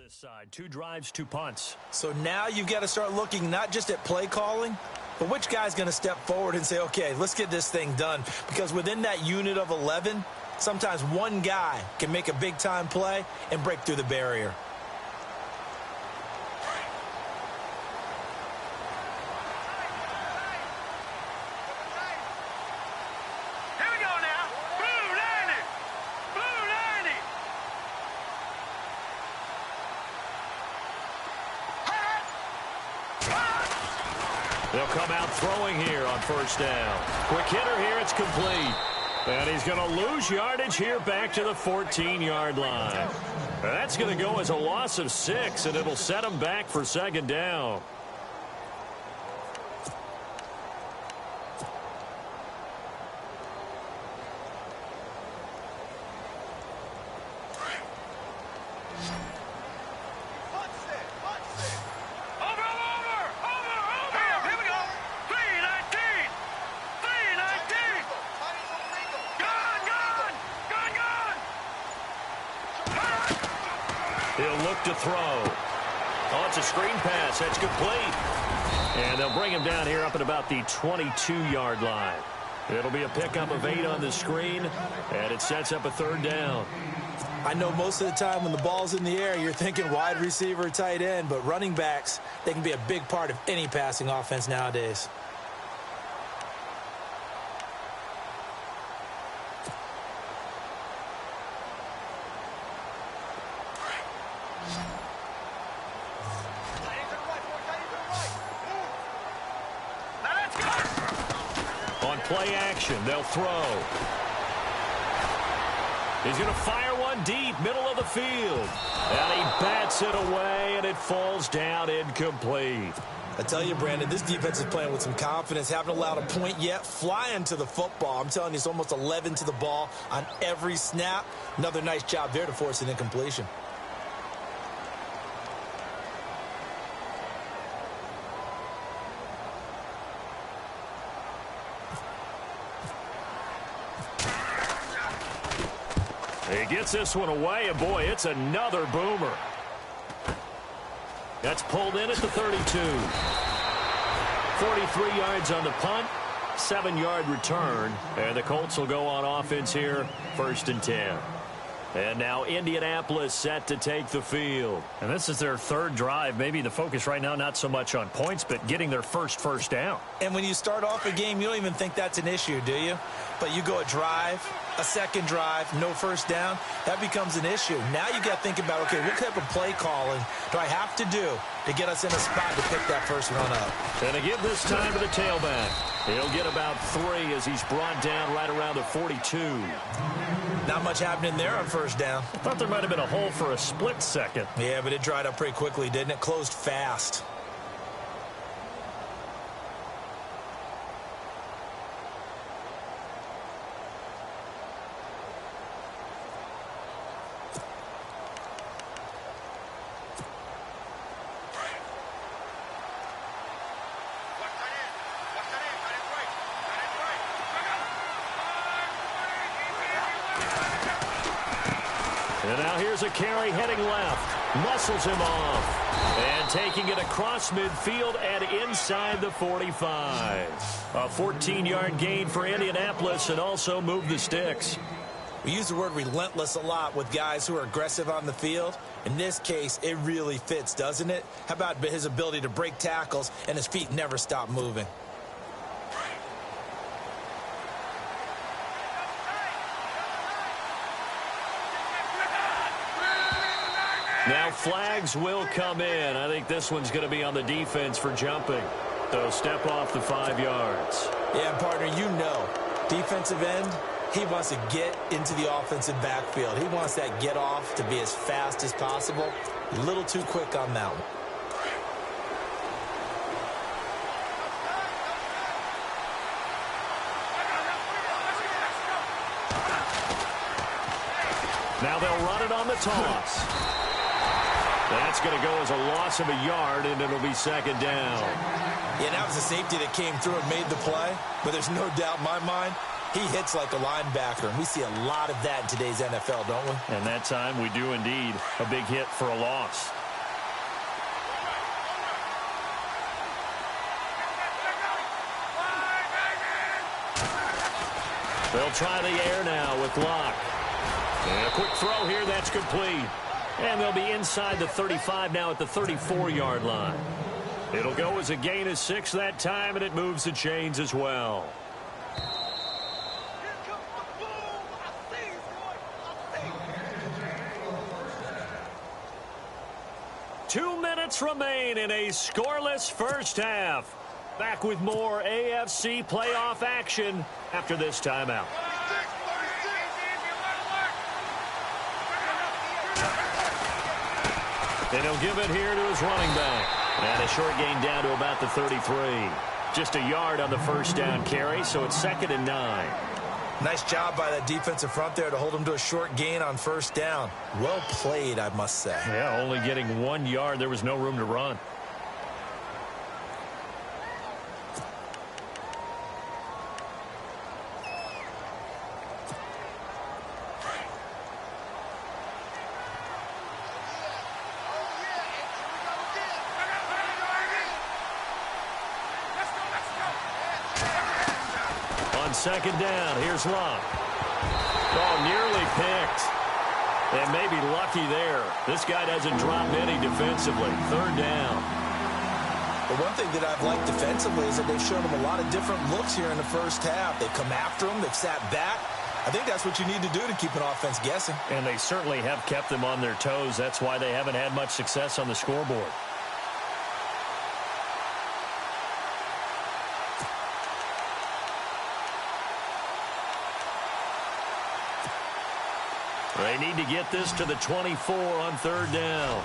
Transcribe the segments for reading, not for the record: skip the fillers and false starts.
this side. 2 drives, 2 punts. So now you've got to start looking not just at play calling, but which guy's going to step forward and say, okay, let's get this thing done. Because within that unit of 11, sometimes one guy can make a big-time play and break through the barrier. They'll come out throwing here on first down. Quick hitter here, it's complete. And he's going to lose yardage here back to the 14-yard line. That's going to go as a loss of 6, and it'll set him back for second down. He'll look to throw. Oh, it's a screen pass. That's complete. And they'll bring him down here up at about the 22-yard line. It'll be a pickup of 8 on the screen, and it sets up a third down. I know most of the time when the ball's in the air, you're thinking wide receiver, tight end, but running backs, they can be a big part of any passing offense nowadays. Play action. They'll throw. He's going to fire one deep, middle of the field. And he bats it away, and it falls down incomplete. I tell you, Brandon, this defense is playing with some confidence. Haven't allowed a point yet. Flying to the football. I'm telling you, it's almost 11 to the ball on every snap. Another nice job there to force an incompletion. He gets this one away, and boy, it's another boomer. That's pulled in at the 32. 43 yards on the punt, 7-yard return, and the Colts will go on offense here, 1st and 10. And now Indianapolis set to take the field. And this is their 3rd drive. Maybe the focus right now not so much on points, but getting their first down. And when you start off a game, you don't even think that's an issue, do you? But you go a drive, a second drive, no first down, that becomes an issue. Now you got to think about, okay, what type of play calling do I have to do to get us in a spot to pick that first run up? And to give this time to the tailback. He'll get about 3 as he's brought down right around the 42. Not much happening there on first down. I thought there might have been a hole for a split second. Yeah, but it dried up pretty quickly, didn't it? Closed fast. And now here's a carry heading left. Muscles him off. And taking it across midfield and inside the 45. A 14-yard gain for Indianapolis and also move the sticks. We use the word relentless a lot with guys who are aggressive on the field. In this case, it really fits, doesn't it? How about his ability to break tackles and his feet never stop moving? Now flags will come in. I think this one's going to be on the defense for jumping. So step off the 5 yards. Yeah, partner, you know, defensive end, he wants to get into the offensive backfield. He wants that get off to be as fast as possible. A little too quick on that one. Now they'll run it on the toss. That's going to go as a loss of a yard, and it'll be second down. Yeah, that was a safety that came through and made the play, but there's no doubt in my mind He hits like a linebacker, and we see a lot of that in today's NFL, don't we? And that time we do indeed. A big hit for a loss. They'll try the air now with Locke. And a quick throw here, that's complete. And they'll be inside the 35 now at the 34-yard line. It'll go as a gain of 6 that time, and it moves the chains as well. Two minutes remain in a scoreless first half. Back with more AFC playoff action after this timeout. And he'll give it here to his running back. And a short gain down to about the 33. Just a yard on the first down carry, so it's 2nd and 9. Nice job by that defensive front there to hold him to a short gain on first down. Well played, I must say. Yeah, only getting 1 yard. There was no room to run. Second down. Here's Locke. Oh, nearly picked. And maybe lucky there. This guy doesn't drop many defensively. 3rd down. The one thing that I've liked defensively is that they've shown him a lot of different looks here in the first half. They've come after him. They've sat back. I think that's what you need to do to keep an offense guessing. And they certainly have kept them on their toes. That's why they haven't had much success on the scoreboard. They need to get this to the 24 on 3rd down.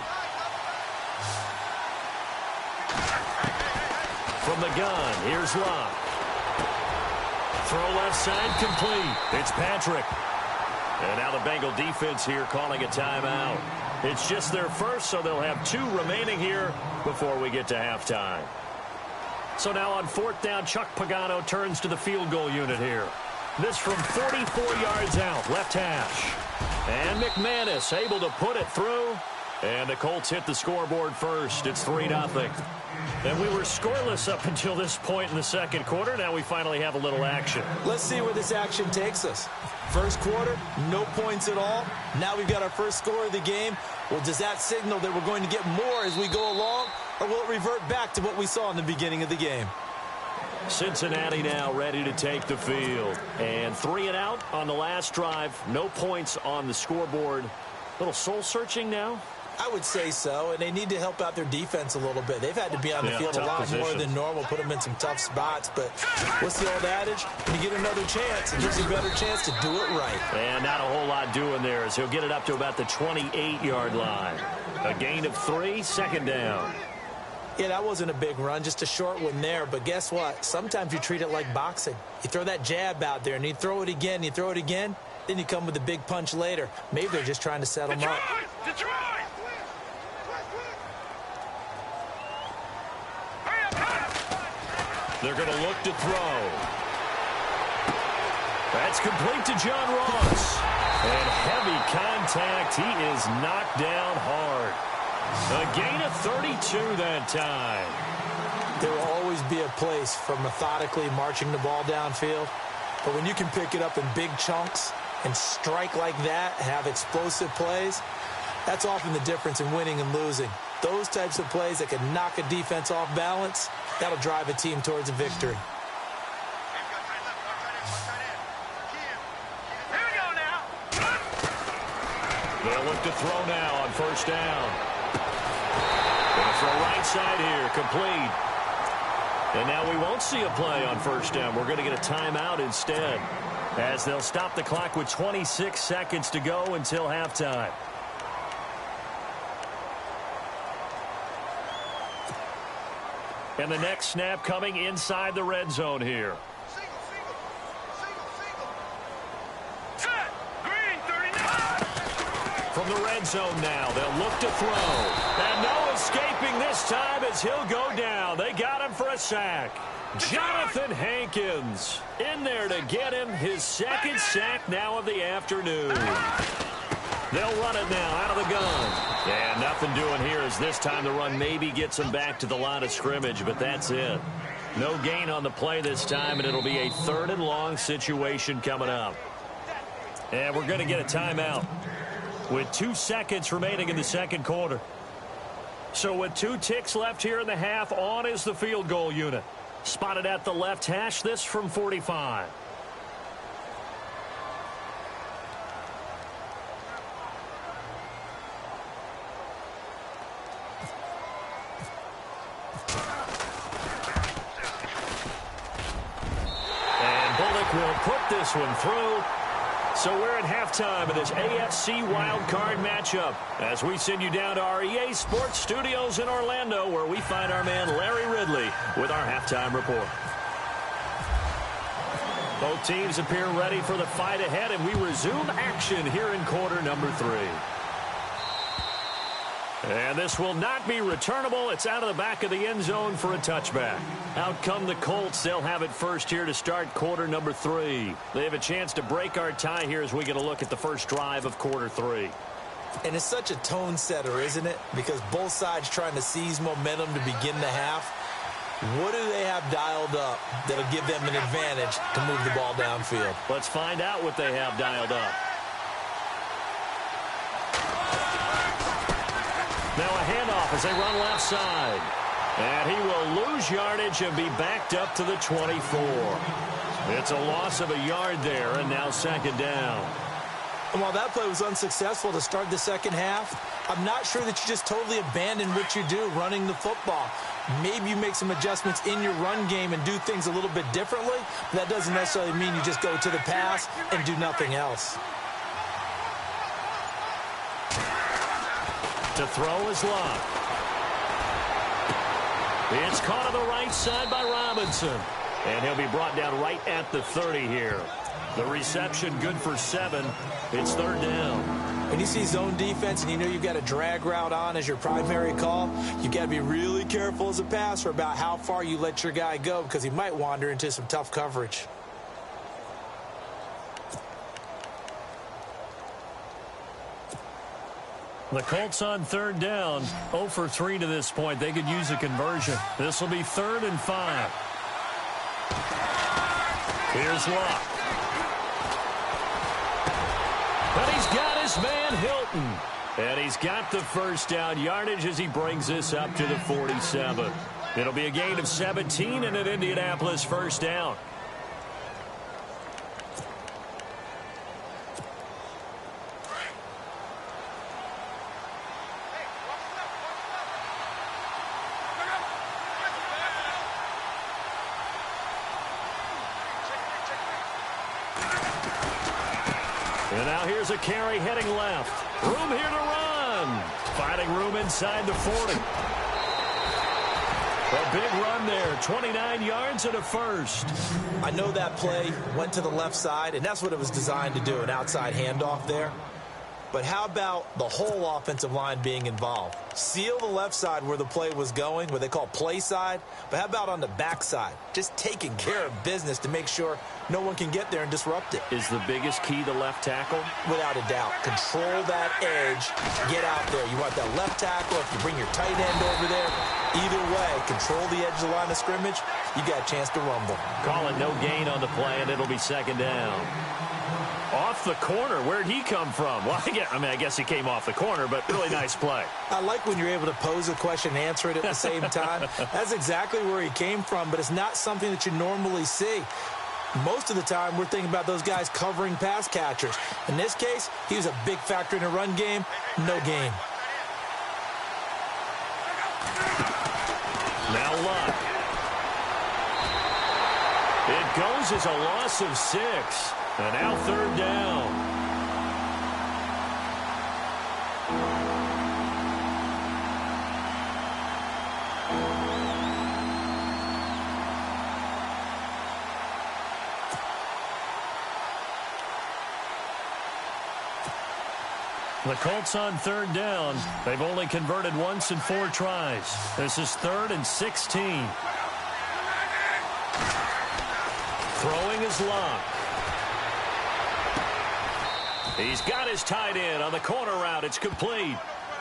From the gun, here's Locke. Throw left side, complete. It's Patrick. And now the Bengal defense here calling a timeout. It's just their first, so they'll have 2 remaining here before we get to halftime. So now on 4th down, Chuck Pagano turns to the field goal unit here. This from 44 yards out, left hash. And McManus able to put it through. And the Colts hit the scoreboard first. It's 3-0. And we were scoreless up until this point in the second quarter. Now we finally have a little action. Let's see where this action takes us. First quarter, no points at all. Now we've got our first score of the game. Well, does that signal that we're going to get more as we go along? Or will it revert back to what we saw in the beginning of the game? Cincinnati now ready to take the field. And 3 and out on the last drive. No points on the scoreboard. Little soul-searching now? I would say so, and they need to help out their defense a little bit. They've had to be on the field a lot more than normal, put them in some tough spots. But what's the old adage? When you get another chance, it gives you a better chance to do it right. And not a whole lot doing there as he'll get it up to about the 28-yard line. A gain of 3, 2nd down. Yeah, that wasn't a big run, just a short one there. But guess what? Sometimes you treat it like boxing. You throw that jab out there, and you throw it again, you throw it again, then you come with a big punch later. Maybe they're just trying to set him up. Detroit! They're going to look to throw. That's complete to John Ross. And heavy contact. He is knocked down hard. A gain of 32 that time. There will always be a place for methodically marching the ball downfield. But when you can pick it up in big chunks and strike like that, have explosive plays, that's often the difference in winning and losing. Those types of plays that can knock a defense off balance, that'll drive a team towards a victory. They'll look to throw now on 1st down. Going to throw right side here, complete. And now we won't see a play on 1st down. We're going to get a timeout instead, as they'll stop the clock with 26 seconds to go until halftime. And the next snap coming inside the red zone here. From the red zone now, they'll look to throw. And no escaping this time as he'll go down. They got him for a sack. Jonathan Hankins in there to get him his second sack now of the afternoon. They'll run it now out of the gun. And nothing doing here as this time the run maybe gets him back to the line of scrimmage, but that's it. No gain on the play this time, and it'll be a 3rd and long situation coming up. And we're going to get a timeout with 2 seconds remaining in the second quarter. So with 2 ticks left here in the half, on is the field goal unit. Spotted at the left hash, this from 45. And Bullock will put this one through. So we're at halftime of this AFC wildcard matchup as we send you down to our EA Sports Studios in Orlando, where we find our man Larry Ridley with our halftime report. Both teams appear ready for the fight ahead, and we resume action here in quarter number 3. And this will not be returnable. It's out of the back of the end zone for a touchback. Out come the Colts. They'll have it first here to start quarter number 3. They have a chance to break our tie here as we get a look at the first drive of quarter 3. And it's such a tone setter, isn't it? Because both sides trying to seize momentum to begin the half. What do they have dialed up that'll give them an advantage to move the ball downfield? Let's find out what they have dialed up. Now a handoff as they run left side. And he will lose yardage and be backed up to the 24. It's a loss of a yard there, and now second down. And while that play was unsuccessful to start the second half, I'm not sure that you just totally abandon what you do running the football. Maybe you make some adjustments in your run game and do things a little bit differently, but that doesn't necessarily mean you just go to the pass and do nothing else. To throw is Locke. It's caught on the right side by Robinson. And he'll be brought down right at the 30 here. The reception good for 7. It's 3rd down. When you see zone defense and you know you've got a drag route on as your primary call, you've got to be really careful as a passer about how far you let your guy go because he might wander into some tough coverage. The Colts on 3rd down, 0 for 3 to this point. They could use a conversion. This will be 3rd and 5. Here's Locke. But he's got his man Hilton. And he's got the first down yardage as he brings this up to the 47. It'll be a gain of 17 and an Indianapolis first down. And now here's a carry heading left. Room here to run. Finding room inside the 40. A big run there. 29 yards and a first. I know that play went to the left side, and that's what it was designed to do, an outside handoff there. But how about the whole offensive line being involved? Seal the left side where the play was going, what they call play side. But how about on the back side? Just taking care of business to make sure no one can get there and disrupt it. Is the biggest key the left tackle? Without a doubt. Control that edge. Get out there. You want that left tackle. If you bring your tight end over there, either way, control the edge of the line of scrimmage, you got a chance to rumble. Call it no gain on the play, and it'll be second down. Off the corner. Where'd he come from? Well, I guess he came off the corner, but really nice play. I like when you're able to pose a question and answer it at the same time. That's exactly where he came from, but it's not something that you normally see. Most of the time, we're thinking about those guys covering pass catchers. In this case, he was a big factor in the run game. No gain. Now Luck. It goes as a loss of 6. And now 3rd down. The Colts on 3rd down. They've only converted once in 4 tries. This is 3rd and 16. Throwing is Luck. He's got his tight end on the corner route. It's complete.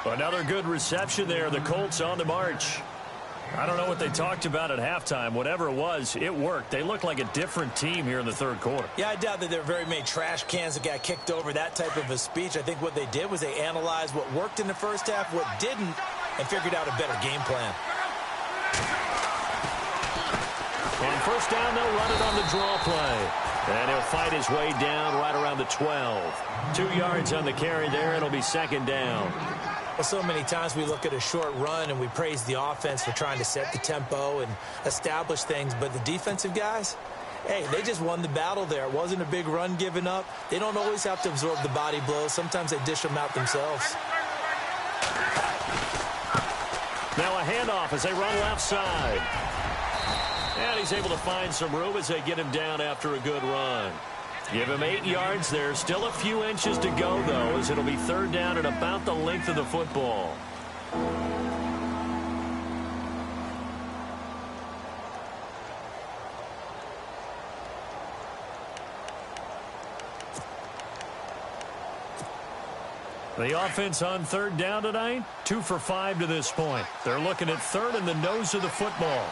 Another good reception there. The Colts on the march. I don't know what they talked about at halftime. Whatever it was, it worked. They look like a different team here in the third quarter. Yeah, I doubt that there are very many trash cans that got kicked over, that type of a speech. I think what they did was they analyzed what worked in the first half, what didn't, and figured out a better game plan. On first down, they'll run it on the draw play. And he'll fight his way down right around the 12. 2 yards on the carry there. It'll be second down. Well, so many times we look at a short run and we praise the offense for trying to set the tempo and establish things. But the defensive guys, hey, they just won the battle there. It wasn't a big run given up. They don't always have to absorb the body blows. Sometimes they dish them out themselves. Now a handoff as they run left side. And he's able to find some room as they get him down after a good run. Give him 8 yards there. Still a few inches to go, though, as it'll be third down at about the length of the football. The offense on third down tonight, 2 for 5 to this point. They're looking at third in the nose of the football.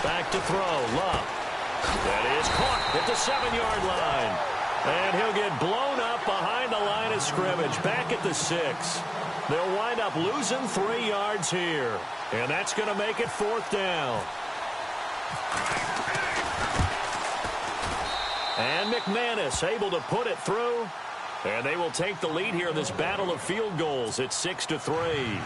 Back to throw, Love. That is caught at the 7-yard line. And he'll get blown up behind the line of scrimmage, back at the 6. They'll wind up losing 3 yards here. And that's going to make it fourth down. And McManus able to put it through. And they will take the lead here in this battle of field goals at 6-3.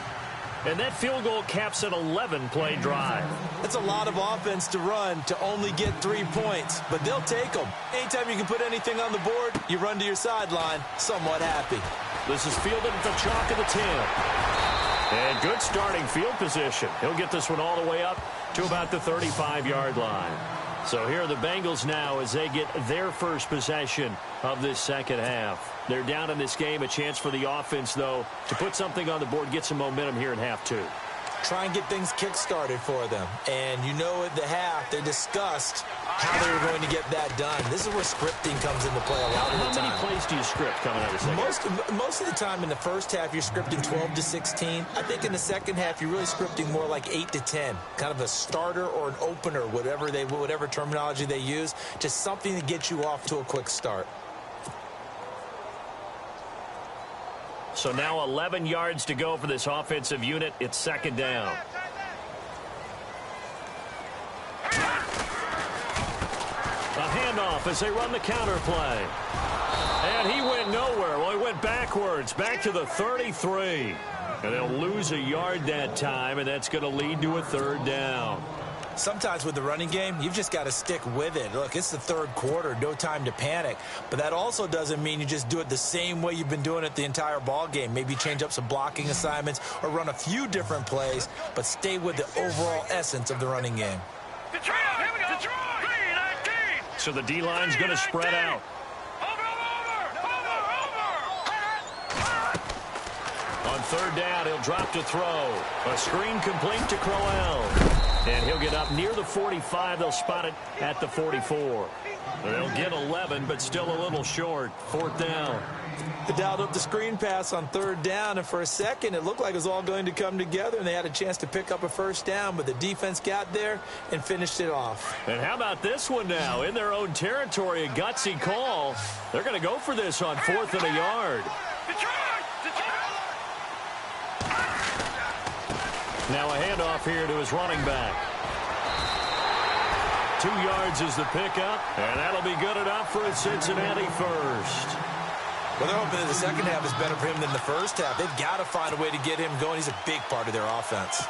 And that field goal caps an 11-play drive. That's a lot of offense to run to only get 3 points, but they'll take them. Anytime you can put anything on the board, you run to your sideline, somewhat happy. This is fielded at the chalk of the 10. And good starting field position. He'll get this one all the way up to about the 35-yard line. So here are the Bengals now as they get their first possession of this second half. They're down in this game. A chance for the offense, though, to put something on the board, get some momentum here in half 2. Try and get things kick-started for them. And you know at the half, they discussed how they were going to get that done. This is where scripting comes into play a lot of the time. How many plays do you script coming out of the second? Most of the time in the first half, you're scripting 12 to 16. I think in the second half, you're really scripting more like 8 to 10. Kind of a starter or an opener, whatever terminology they use. Just something to get you off to a quick start. So now 11 yards to go for this offensive unit. It's second down. A handoff as they run the counter play. And he went nowhere. Well, he went backwards, back to the 33. And they'll lose a yard that time, and that's going to lead to a third down. Sometimes with the running game, you've just got to stick with it. Look, it's the third quarter, no time to panic. But that also doesn't mean you just do it the same way you've been doing it the entire ball game. Maybe change up some blocking assignments or run a few different plays, but stay with the overall essence of the running game. So the D-line's going to spread out. On third down, he'll drop to throw. A screen complete to Crowell. And he'll get up near the 45. They'll spot it at the 44. They'll get 11, but still a little short. Fourth down. They dialed up the screen pass on third down, and for a second, it looked like it was all going to come together, and they had a chance to pick up a first down, but the defense got there and finished it off. And how about this one now? In their own territory, a gutsy call. They're going to go for this on 4th and a yard. Now a handoff here to his running back. 2 yards is the pickup, and that'll be good enough for a Cincinnati first. Well, they're hoping that the second half is better for him than the first half. They've got to find a way to get him going. He's a big part of their offense.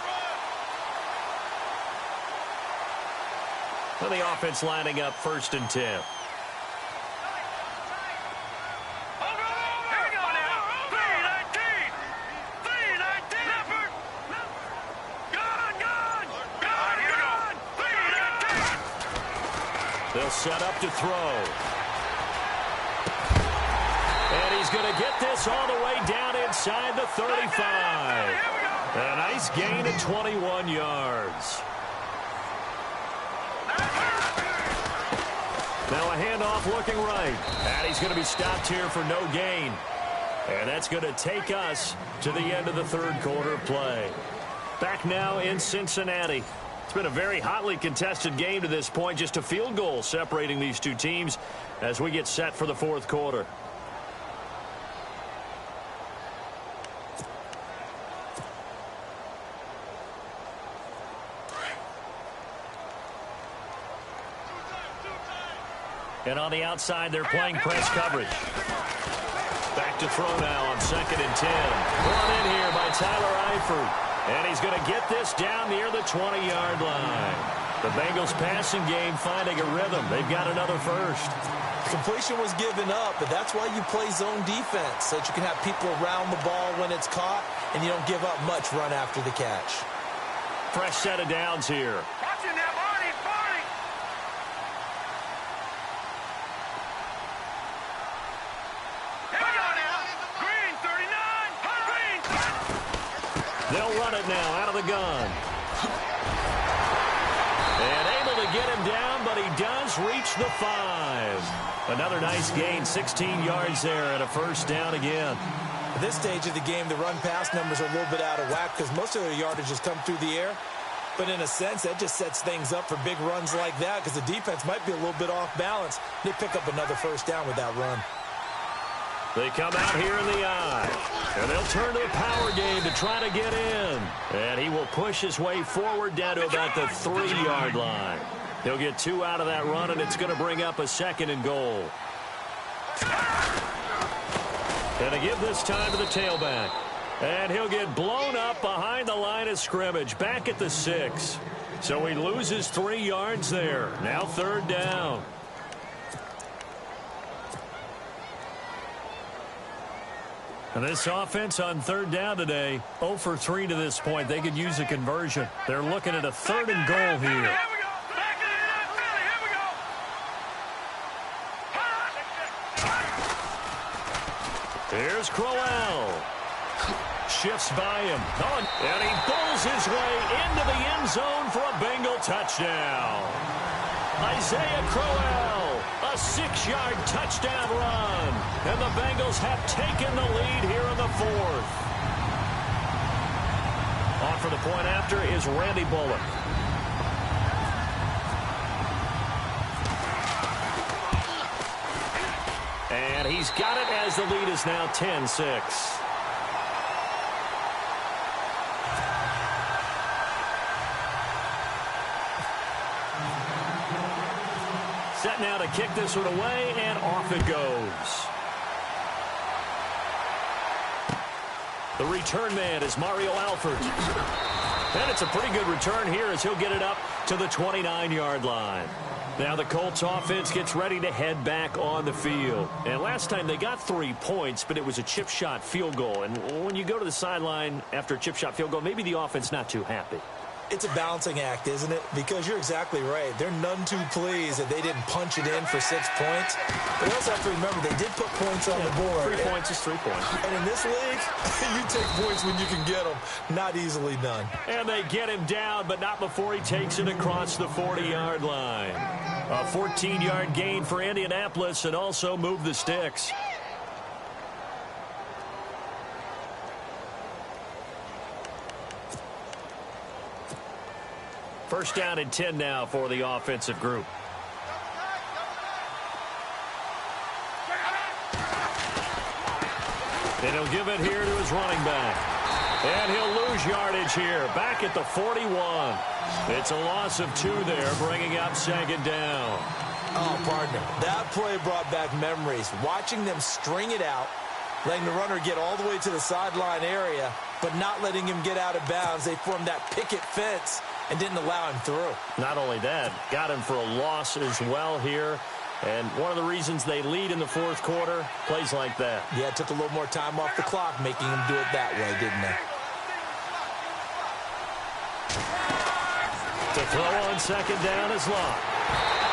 Well, the offense lining up 1st and 10. They'll set up to throw. And he's going to get this all the way down inside the 35. A nice gain of 21 yards. Now a handoff looking right. And he's going to be stopped here for no gain. And that's going to take us to the end of the third quarter of play. Back now in Cincinnati. It's been a very hotly contested game to this point. Just a field goal separating these two teams as we get set for the fourth quarter. And on the outside, they're playing press coverage. Back to throw now on 2nd and 10. Brought in here by Tyler Eifert. And he's going to get this down near the 20-yard line. The Bengals passing game finding a rhythm. They've got another first. Completion was given up, but that's why you play zone defense, so that you can have people around the ball when it's caught, and you don't give up much run after the catch. Fresh set of downs here. Watching that, Barney, Barney! Here we go now. Green, 39. Green. They'll run it now out of the gun. And able to get him down, but he does reach the 5. Another nice gain, 16 yards there, and a first down again. At this stage of the game, the run-pass numbers are a little bit out of whack because most of their yardage has come through the air. But in a sense, that just sets things up for big runs like that because the defense might be a little bit off balance. They pick up another first down with that run. They come out here in the eye, and they'll turn to the power game to try to get in. And he will push his way forward down to about the 3-yard line. He'll get 2 out of that run, and it's going to bring up a 2nd and goal. And to give this time to the tailback. And he'll get blown up behind the line of scrimmage, back at the 6. So he loses 3 yards there. Now 3rd down. And this offense on 3rd down today, 0 for 3 to this point. They could use a conversion. They're looking at a 3rd and goal here. Here we go. Back in the Philly. Here we go. Here's Crowell. Shifts by him. And he pulls his way into the end zone for a Bengal touchdown. Isaiah Crowell, a 6-yard touchdown run. And the Bengals have taken the lead here in the 4th. On for the point after is Randy Bullock. And he's got it as the lead is now 10-6. Set now to kick this one away, and off it goes. The return man is Mario Alford. And it's a pretty good return here as he'll get it up to the 29-yard line. Now the Colts offense gets ready to head back on the field. And last time they got 3 points, but it was a chip shot field goal. And when you go to the sideline after a chip shot field goal, maybe the offense not too happy. It's a balancing act, isn't it? Because you're exactly right. They're none too pleased that they didn't punch it in for 6 points. But you also have to remember they did put points on the board. 3 points is 3 points. And in this league, you take points when you can get them. Not easily done. And they get him down, but not before he takes it across the 40-yard line. A 14-yard gain for Indianapolis and also move the sticks. First down and 10 now for the offensive group. And he'll give it here to his running back. And he'll lose yardage here, back at the 41. It's a loss of 2 there, bringing up 2nd down. Oh, partner, that play brought back memories. Watching them string it out, letting the runner get all the way to the sideline area, but not letting him get out of bounds. They formed that picket fence and didn't allow him through. Not only that, got him for a loss as well here. And one of the reasons they lead in the 4th quarter, plays like that. Yeah, it took a little more time off the clock, making him do it that way, didn't they? To throw on 2nd down is Locke.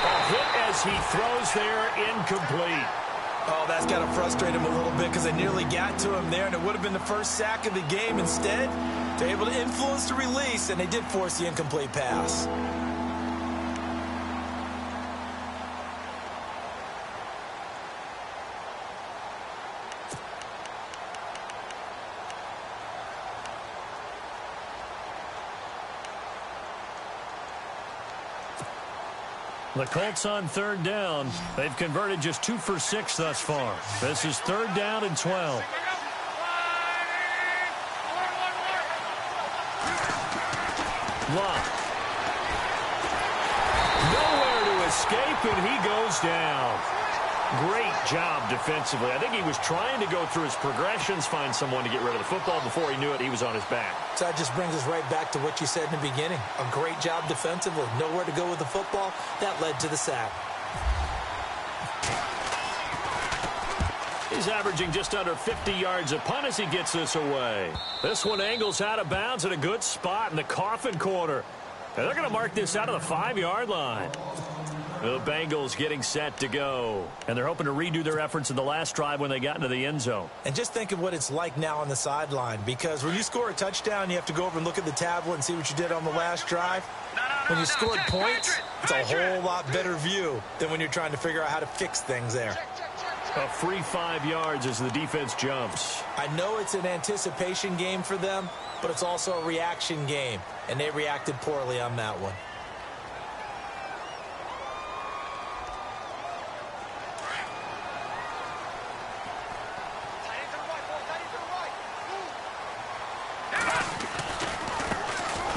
A hit as he throws there, incomplete. Oh, that's got to frustrate him a little bit because they nearly got to him there, and it would have been the first sack of the game. Instead, they're able to influence the release, and they did force the incomplete pass. The Colts on third down. They've converted just 2 for 6 thus far. This is third down and 12. Love. Nowhere to escape, and he goes down. Great job defensively. I think he was trying to go through his progressions, find someone to get rid of the football. Before he knew it, he was on his back. So that just brings us right back to what you said in the beginning. A great job defensively. Nowhere to go with the football. That led to the sack. He's averaging just under 50 yards a punt as he gets this away. This one angles out of bounds at a good spot in the coffin corner. And they're going to mark this out of the 5-yard line. The Bengals getting set to go. And they're hoping to redo their efforts in the last drive when they got into the end zone. And just think of what it's like now on the sideline. Because when you score a touchdown, you have to go over and look at the tablet and see what you did on the last drive. When you scored points, it's a whole lot better view than when you're trying to figure out how to fix things there. A free 5 yards as the defense jumps. I know it's an anticipation game for them, but it's also a reaction game. And they reacted poorly on that one.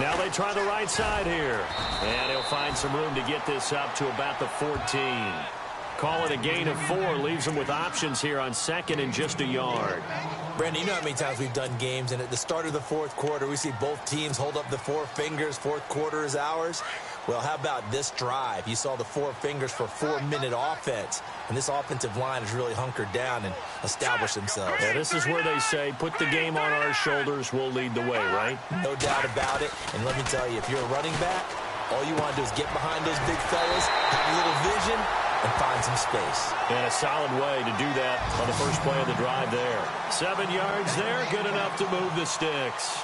Now they try the right side here. And he'll find some room to get this up to about the 14. Call it a gain of 4. Leaves them with options here on second and just a yard. Brandon, you know how many times we've done games, and at the start of the fourth quarter, we see both teams hold up the 4 fingers. Fourth quarter is ours. Well, how about this drive? You saw the 4 fingers for 4-minute offense, and this offensive line has really hunkered down and established themselves. Yeah, this is where they say, put the game on our shoulders, we'll lead the way, right? No doubt about it. And let me tell you, if you're a running back, all you want to do is get behind those big fellas, have a little vision, and find some space. And a solid way to do that on the first play of the drive there. 7 yards there, good enough to move the sticks.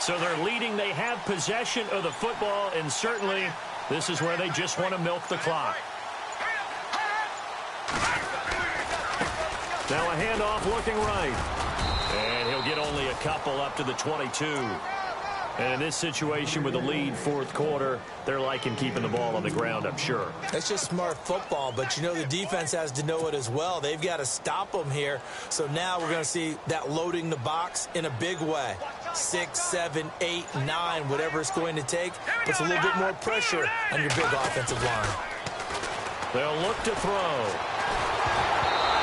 So they're leading. They have possession of the football, and certainly this is where they just want to milk the clock. Now a handoff looking right. And he'll get only a couple up to the 22. And in this situation with the lead fourth quarter, they're liking keeping the ball on the ground, I'm sure. It's just smart football, but you know the defense has to know it as well. They've got to stop them here. So now we're going to see that loading the box in a big way. 6, 7, 8, 9, whatever it's going to take, puts a little bit more pressure on your big offensive line. They'll look to throw.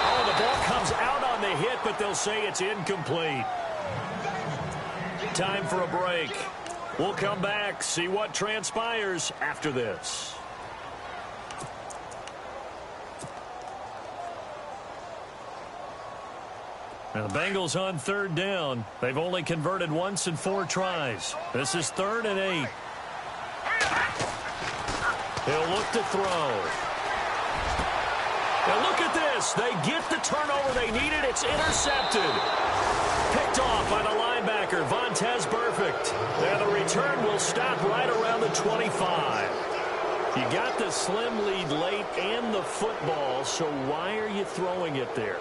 Oh, the ball comes out on the hit, but they'll say it's incomplete. Time for a break. We'll come back, see what transpires after this. And the Bengals on third down. They've only converted once in 4 tries. This is 3rd and 8. He'll look to throw. Now look at this. They get the turnover they needed. It's intercepted. Picked off by the linebacker, Vontaze Burfict. And the return will stop right around the 25. You got the slim lead late and the football, so why are you throwing it there?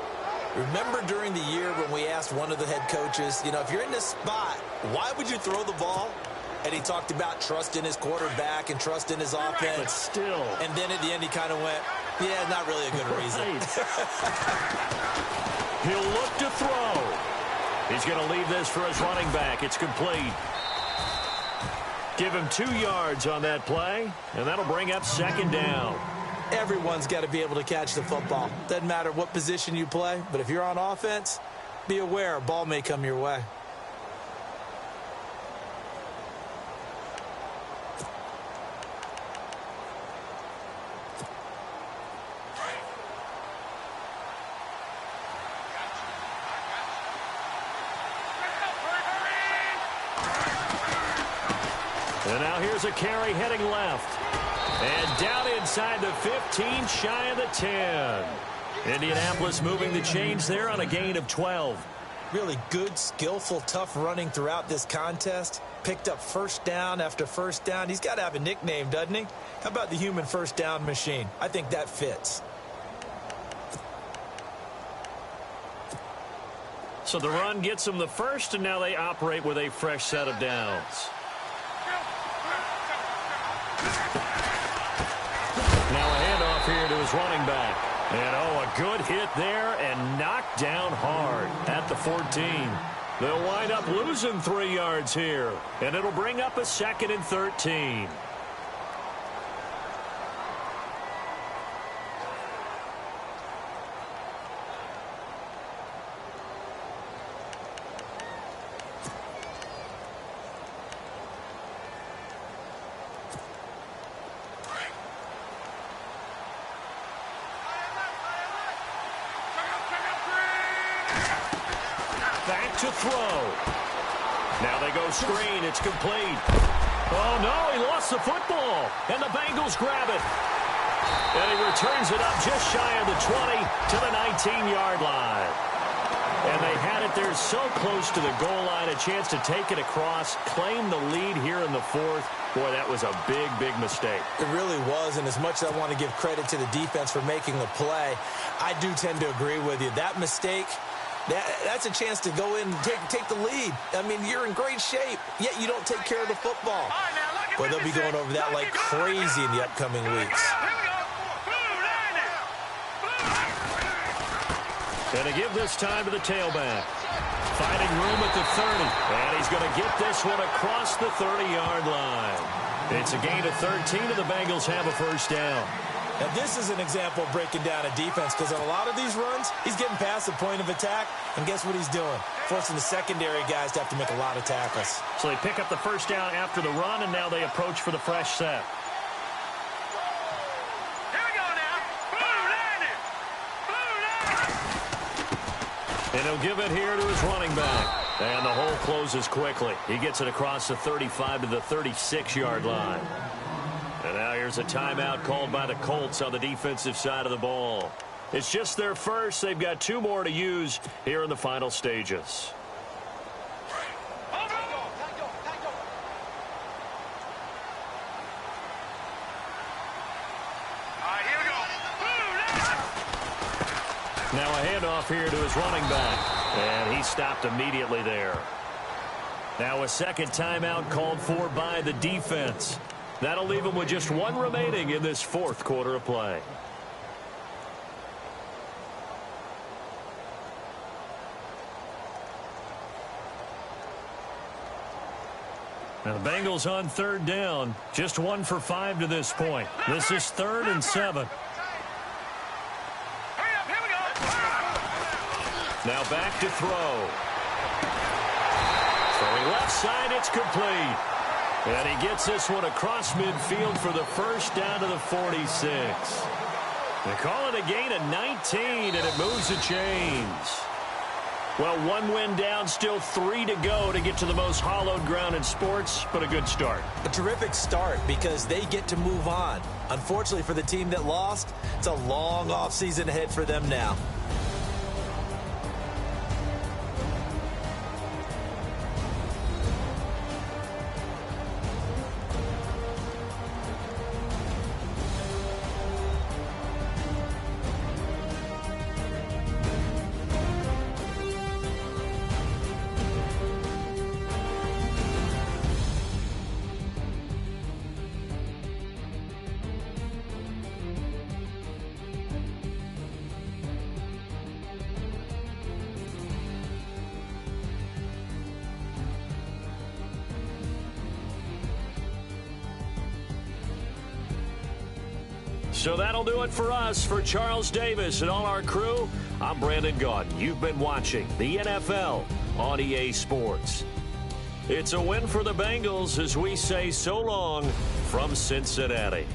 Remember during the year when we asked one of the head coaches, you know, if you're in this spot, why would you throw the ball? And he talked about trust in his quarterback and trust in his offense. But still. And then at the end he kind of went, yeah, not really a good reason. He'll look to throw. He's going to leave this for his running back. It's complete. Give him 2 yards on that play, and that'll bring up 2nd down. Everyone's got to be able to catch the football. Doesn't matter what position you play, but if you're on offense, be aware a ball may come your way. And now here's a carry heading left. And down inside the 15, shy of the 10. Indianapolis moving the chains there on a gain of 12. Really good, skillful, tough running throughout this contest. Picked up first down after first down. He's got to have a nickname, doesn't he? How about the human first down machine? I think that fits. So the run gets them the first, and now they operate with a fresh set of downs. Now a handoff here to his running back. And, a good hit there and knocked down hard at the 14. They'll wind up losing 3 yards here, and it'll bring up a 2nd and 13. Back to throw. Now they go screen. It's complete. Oh, no, he lost the football. And the Bengals grab it. And he returns it up just shy of the 20 to the 19-yard line. And they had it there so close to the goal line, a chance to take it across, claim the lead here in the 4th. Boy, that was a big, big mistake. It really was, and as much as I want to give credit to the defense for making the play, I do tend to agree with you. That mistake, that's a chance to go in and take the lead. I mean, you're in great shape, yet you don't take care of the football. Boy, they'll be going over that like crazy in the upcoming weeks. Going to give this time to the tailback. Finding room at the 30. And he's going to get this one across the 30-yard line. It's a gain of 13, and the Bengals have a first down. Now, this is an example of breaking down a defense, because on a lot of these runs, he's getting past the point of attack, and guess what he's doing? Forcing the secondary guys to have to make a lot of tackles. So they pick up the first down after the run, and now they approach for the fresh set. Here we go now. Blue line. And he'll give it here to his running back. And the hole closes quickly. He gets it across the 35 to the 36-yard line. And now here's a timeout called by the Colts on the defensive side of the ball. It's just their first. They've got 2 more to use here in the final stages. Now a handoff here to his running back. And he stopped immediately there. Now a second timeout called for by the defense. That'll leave him with just 1 remaining in this 4th quarter of play. Now the Bengals on 3rd down. Just 1 for 5 to this point. This is 3rd and 7. Now back to throw. Throwing left side, it's complete. And he gets this one across midfield for the first down to the 46. They call it a gain of 19, and it moves the chains. Well, 1 win down, still 3 to go to get to the most hallowed ground in sports, but a good start. A terrific start because they get to move on. Unfortunately for the team that lost, it's a long offseason ahead for them now. So that'll do it for us. For Charles Davis and all our crew, I'm Brandon Gaudin. You've been watching the NFL on EA Sports. It's a win for the Bengals as we say so long from Cincinnati.